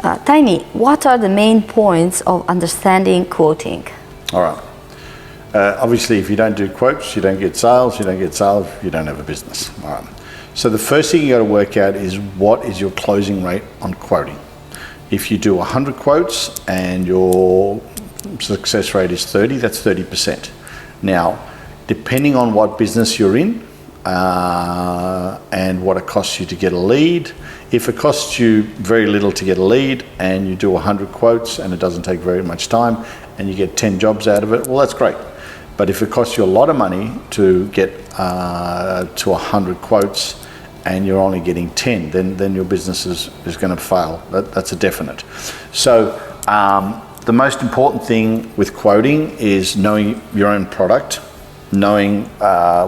Tiny, what are the main points of understanding quoting? All right. Obviously, if you don't do quotes, you don't get sales. You don't get sales, you don't have a business. All right. So the first thing you got to work out is what is your closing rate on quoting. If you do 100 quotes and your success rate is 30, that's 30%. Now, depending on what business you're in and what it costs you to get a lead, if it costs you very little to get a lead and you do 100 quotes and it doesn't take very much time and you get 10 jobs out of it, well, that's great. But if it costs you a lot of money to get to 100 quotes and you're only getting 10, then your business is going to fail. That's a definite. So the most important thing with quoting is knowing your own product, knowing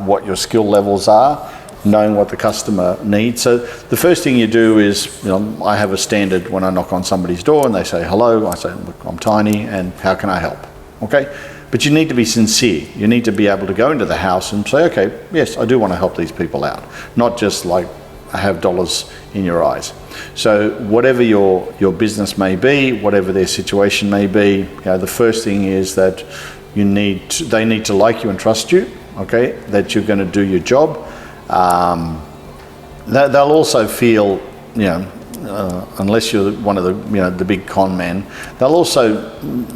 what your skill levels are, knowing what the customer needs. So the first thing you do is, I have a standard when I knock on somebody's door and they say hello. I say, look, I'm Tiny and how can I help? Okay. But you need to be sincere. You need to be able to go into the house and say, okay, yes, I do want to help these people out. Not just like have dollars in your eyes. So whatever your business may be, whatever their situation may be, the first thing is that they need to like you and trust you, okay, that you're going to do your job. They'll also feel, unless you're one of the big con men, they'll also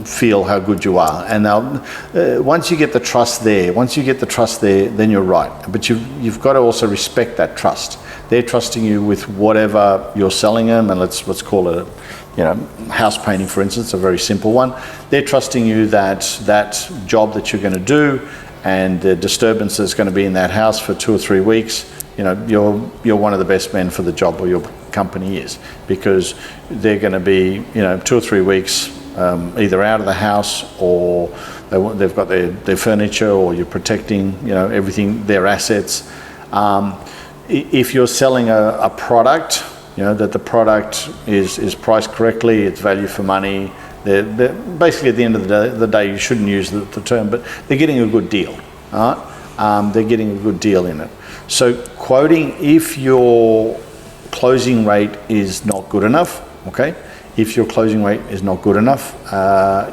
feel how good you are, and once you get the trust there, then you're right. But you've got to also respect that trust. They're trusting you with whatever you're selling them, and let's call it house painting, for instance, a very simple one. They're trusting you that job that you're going to do and the disturbance that's going to be in that house for 2 or 3 weeks, you're one of the best men for the job, or your company is, because they're going to be 2 or 3 weeks either out of the house, or they've got their furniture, or you're protecting everything, their assets. If you're selling a product, that the product is priced correctly, it's value for money. They're basically, at the end of the day, you shouldn't use the term, but they're getting a good deal. All right? They're getting a good deal in it. So quoting, if your closing rate is not good enough, okay? If your closing rate is not good enough,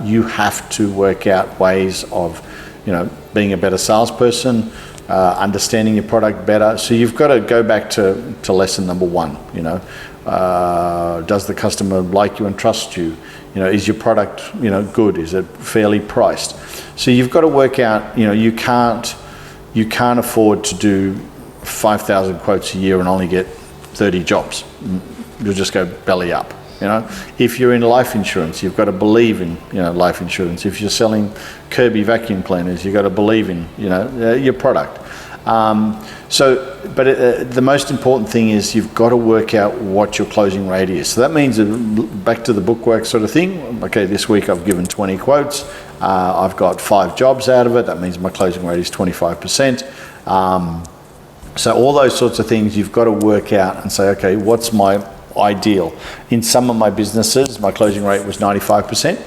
you have to work out ways of, being a better salesperson, understanding your product better. So you've got to go back to lesson number 1. Does the customer like you and trust you? Is your product good? Is it fairly priced? So you've got to work out. You can't afford to do 5,000 quotes a year and only get 30 jobs. You'll just go belly up. If you're in life insurance, you've got to believe in life insurance. If you're selling Kirby vacuum cleaners, you've got to believe in your product. The most important thing is you've got to work out what your closing rate is. So that means back to the bookwork sort of thing. Okay, this week I've given 20 quotes. I've got 5 jobs out of it. That means my closing rate is 25%. So all those sorts of things you've got to work out and say, okay, what's my ideal? In some of my businesses, my closing rate was 95%.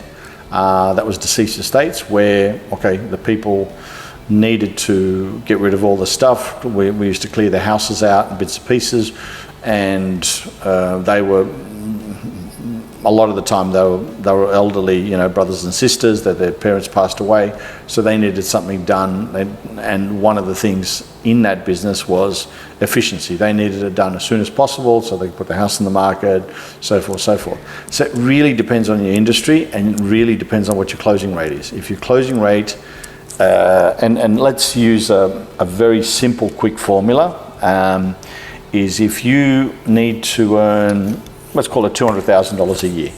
That was deceased estates where, the people needed to get rid of all the stuff. We used to clear the houses out in bits and pieces, and they were, a lot of the time they were elderly, brothers and sisters that their parents passed away, so they needed something done. And one of the things in that business was efficiency. They needed it done as soon as possible, so they could put the house on the market, so forth, so forth. So it really depends on your industry, and it really depends on what your closing rate is. If your closing rate, and let's use a very simple, quick formula, is if you need to earn, let's call it $200,000 a year,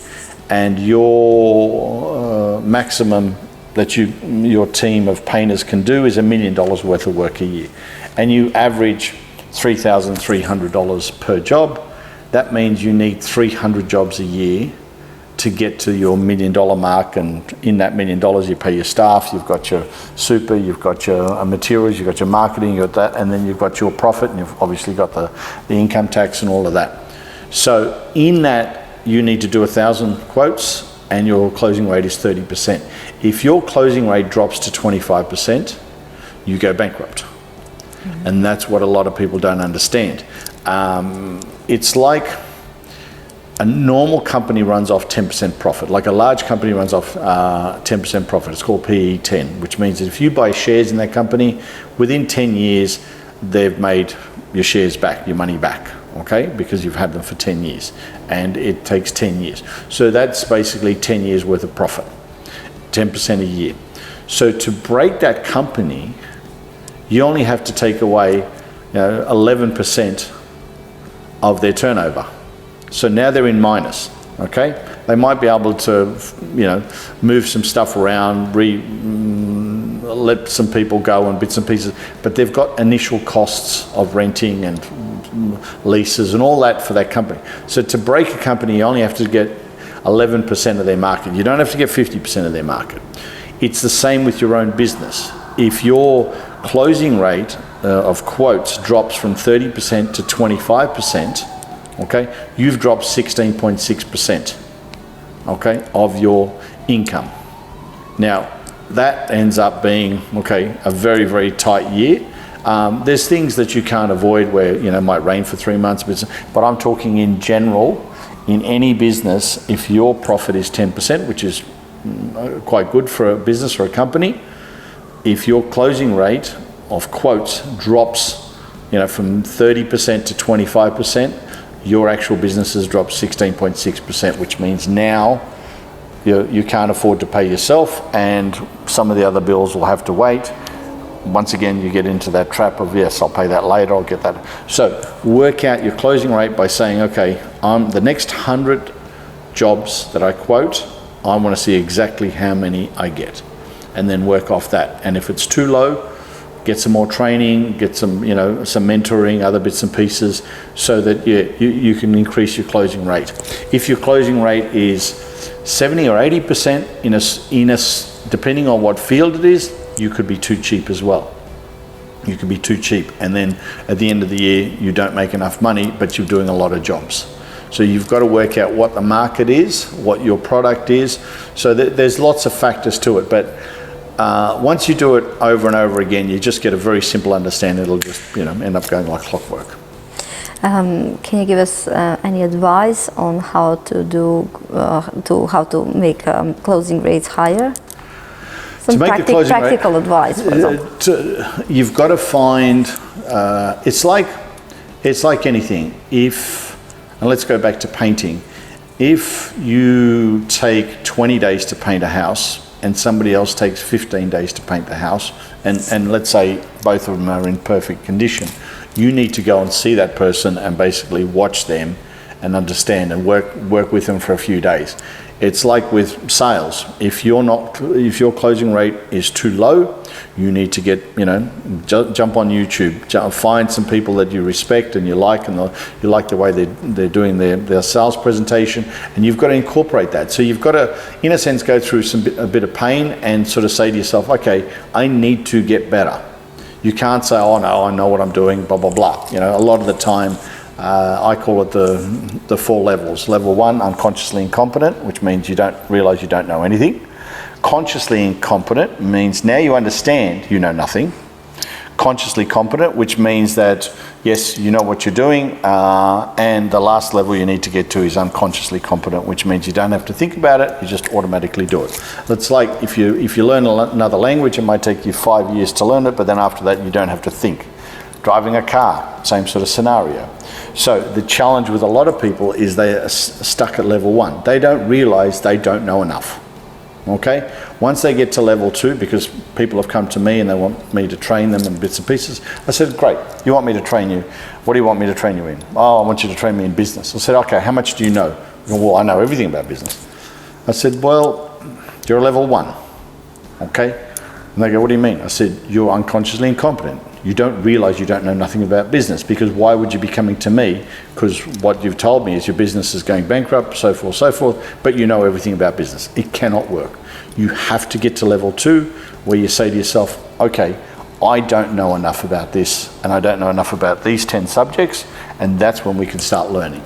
and your maximum that your team of painters can do is $1 million worth of work a year, and you average $3,300 per job, that means you need 300 jobs a year to get to your $1 million mark. And in that $1 million, you pay your staff, you've got your super, you've got your materials, you've got your marketing, you've got that, and then you've got your profit, and you've obviously got the income tax and all of that. So in that, you need to do 1,000 quotes, and your closing rate is 30%. If your closing rate drops to 25%, you go bankrupt. And that's what a lot of people don't understand. It's like A normal company runs off 10% profit. Like a large company runs off 10% profit. It's called PE 10, which means that if you buy shares in that company, within 10 years, they've made your shares back, your money back, okay? Because you've had them for 10 years, and it takes 10 years. So that's basically 10 years worth of profit, 10% a year. So to break that company, you only have to take away 11% of their turnover. So now they're in minus, okay? They might be able to, move some stuff around, let some people go and bits and pieces, but they've got initial costs of renting and leases and all that for that company. So to break a company, you only have to get 11% of their market. You don't have to get 50% of their market. It's the same with your own business. If your closing rate of quotes drops from 30% to 25%, okay, you've dropped 16.6%, okay, of your income. Now, that ends up being, okay, a very, very tight year. There's things that you can't avoid where, it might rain for 3 months, but I'm talking in general, in any business, if your profit is 10%, which is quite good for a business or a company, if your closing rate of quotes drops, from 30% to 25%, your actual business has dropped 16.6%, which means now you can't afford to pay yourself, and some of the other bills will have to wait. Once again, you get into that trap of, yes, I'll pay that later, I'll get that. So work out your closing rate by saying, okay, the next 100 jobs that I quote, I want to see exactly how many I get, and then work off that. And if it's too low, get some more training, get some, some mentoring, other bits and pieces, so that you can increase your closing rate. If your closing rate is 70 or 80%, depending on what field it is, you could be too cheap as well. You could be too cheap, and then at the end of the year, you don't make enough money, but you're doing a lot of jobs. So you've got to work out what the market is, what your product is. So there's lots of factors to it, but once you do it over and over again, you just get a very simple understanding. It'll just, end up going like clockwork. Can you give us any advice on how to do, how to make closing rates higher? Some practical advice, for example. You've got to find. It's like anything. And let's go back to painting. If you take 20 days to paint a house, and somebody else takes 15 days to paint the house, and let's say both of them are in perfect condition, you need to go and see that person and basically watch them and understand and work with them for a few days. It's like with sales. If your closing rate is too low, you need to get, jump on YouTube, find some people that you respect and you like, and you like the way they're doing their sales presentation, and you've got to incorporate that. So you've got to, in a sense, go through a bit of pain and sort of say to yourself, okay, I need to get better. You can't say, oh no, I know what I'm doing, blah, blah, blah. A lot of the time, I call it the 4 levels. Level 1, unconsciously incompetent, which means you don't realise you don't know anything. Consciously incompetent means now you understand you know nothing. Consciously competent, which means that, yes, you know what you're doing. And the last level you need to get to is unconsciously competent, which means you don't have to think about it, you just automatically do it. It's like if you learn another language, it might take you 5 years to learn it, but then after that you don't have to think. Driving a car, same sort of scenario. So the challenge with a lot of people is they are stuck at level 1. They don't realise they don't know enough. Okay? Once they get to level 2, because people have come to me and they want me to train them in bits and pieces, I said, great, you want me to train you. What do you want me to train you in? Oh, I want you to train me in business. I said, okay, how much do you know? Well, I know everything about business. I said, well, you're a level 1. Okay? And they go, what do you mean? I said, you're unconsciously incompetent. You don't realise you don't know nothing about business, because why would you be coming to me? Because what you've told me is your business is going bankrupt, so forth, but you know everything about business. It cannot work. You have to get to level 2 where you say to yourself, okay, I don't know enough about this, and I don't know enough about these 10 subjects, and that's when we can start learning.